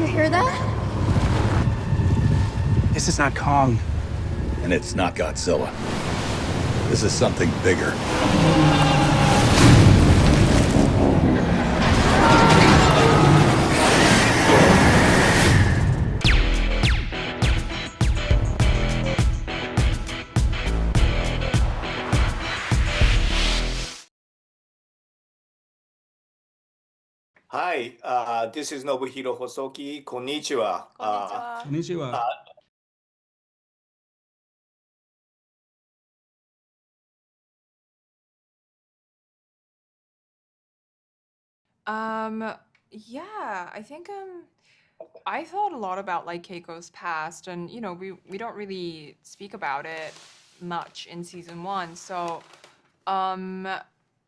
you hear that? This is not Kong. And it's not Godzilla. This is something bigger. Hi, this is Nobuhiro Hosoki. Konnichiwa. Konnichiwa. Yeah, I think I thought a lot about like Keiko's past, and you know, we don't really speak about it much in season 1. So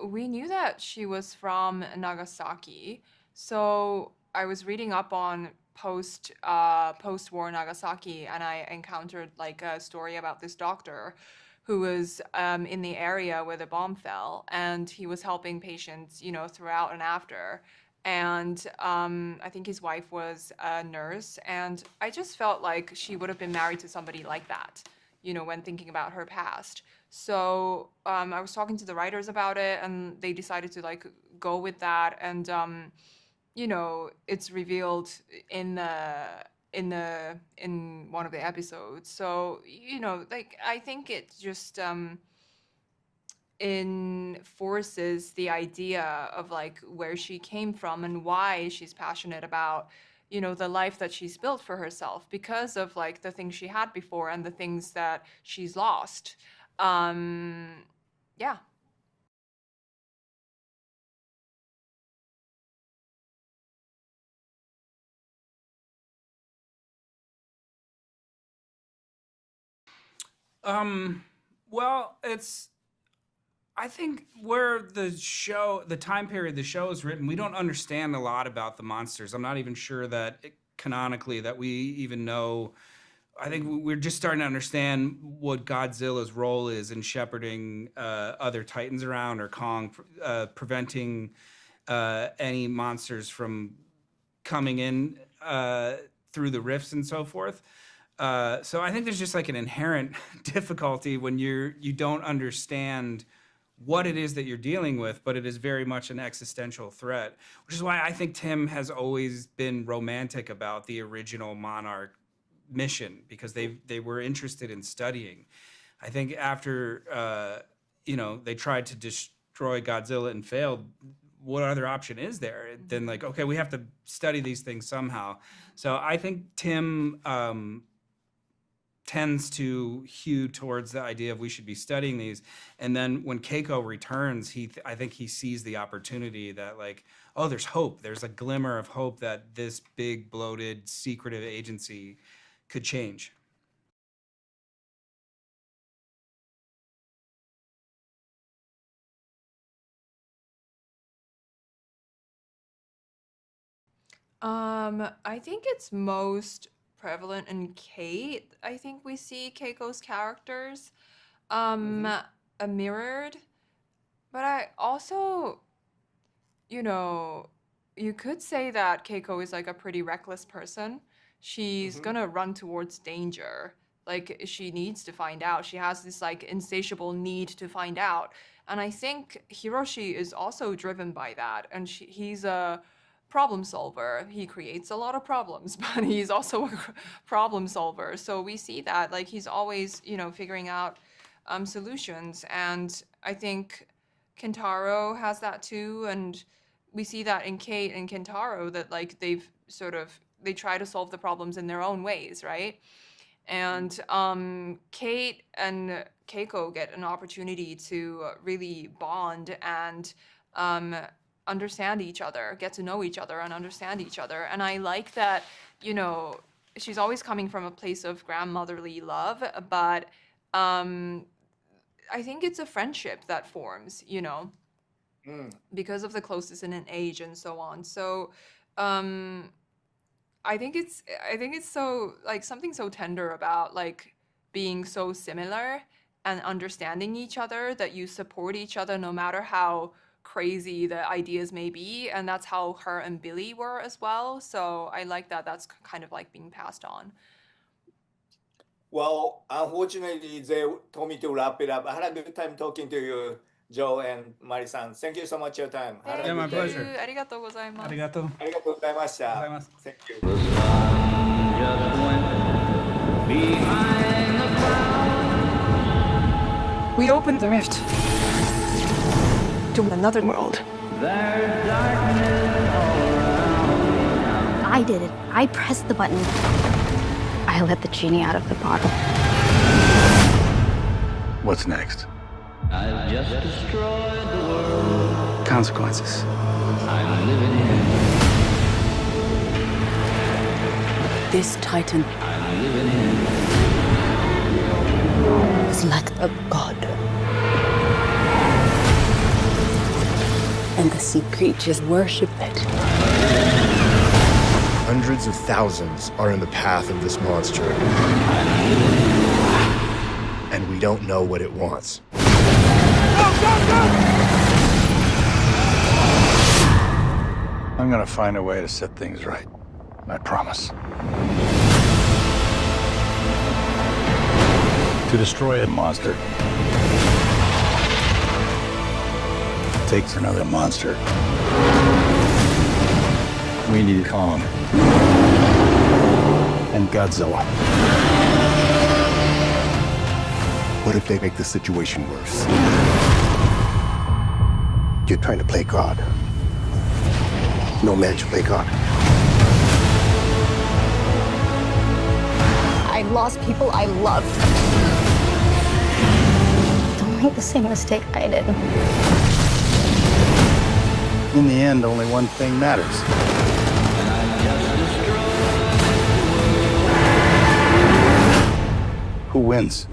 we knew that she was from Nagasaki. So I was reading up on post-war Nagasaki, and I encountered like a story about this doctor who was in the area where the bomb fell, and he was helping patients, you know, throughout and after. And I think his wife was a nurse, and I just felt like she would have been married to somebody like that, you know, when thinking about her past. So I was talking to the writers about it, and they decided to like go with that. And you know, it's revealed in one of the episodes. So you know, like I think it just enforces the idea of like where she came from and why she's passionate about, you know, the life that she's built for herself because of like the things she had before and the things that she's lost. Yeah. Well, I think where the time period the show is written, we don't understand a lot about the monsters. I'm not even sure that canonically that we even know. I think we're just starting to understand what Godzilla's role is in shepherding other Titans around, or Kong, preventing any monsters from coming in through the rifts and so forth. So I think there's just like an inherent difficulty when you don't understand what it is that you're dealing with, but it is very much an existential threat, which is why I think Tim has always been romantic about the original Monarch mission, because they were interested in studying. I think after you know, they tried to destroy Godzilla and failed, what other option is there than like, okay, we have to study these things somehow. So I think Tim tends to hew towards the idea of we should be studying these. And then when Keiko returns, I think he sees the opportunity that like, oh, there's hope. There's a glimmer of hope that this big, bloated, secretive agency could change. I think it's most prevalent in Kate. I think we see Keiko's characters mirrored, but I also, you know, you could say that Keiko is like a pretty reckless person. She's gonna run towards danger. Like she needs to find out. She has this like insatiable need to find out. And I think Hiroshi is also driven by that. And he's a problem solver. He creates a lot of problems, but he's also a problem solver. So we see that like he's always, you know, figuring out solutions. And I think Kentaro has that too. And we see that in Cate and Kentaro, that like they try to solve the problems in their own ways, right? And Cate and Keiko get an opportunity to really bond and understand each other, get to know each other and understand each other. And I like that, you know, she's always coming from a place of grandmotherly love, but I think it's a friendship that forms, you know, because of the closeness in an age and so on. So I think it's so like something so tender about like being so similar and understanding each other that you support each other no matter how crazy the ideas may be, and that's how her and Billy were as well. So I like that that's kind of like being passed on. Well, unfortunately, they told me to wrap it up. I had a good time talking to you, Joe and Mari-san. Thank you so much for your time. Have a Yeah, my good day. pleasure. ありがとうございます。ありがとう。ありがとうございました。ありがとうございます。 Thank you. We opened the rift to another world. I did it. I pressed the button. I let the genie out of the bottle. What's next? I've just destroyed the world. Consequences. I'm living here. This Titan I'm living here. is like a god. And the sea creatures worship it. Hundreds of thousands are in the path of this monster. And we don't know what it wants. I'm gonna find a way to set things right. I promise. To destroy a monster takes another monster. We need Kong and Godzilla. What if they make the situation worse? You're trying to play God. No man should play God. I lost people I loved. Don't make the same mistake I did. In the end, only one thing matters. Who wins?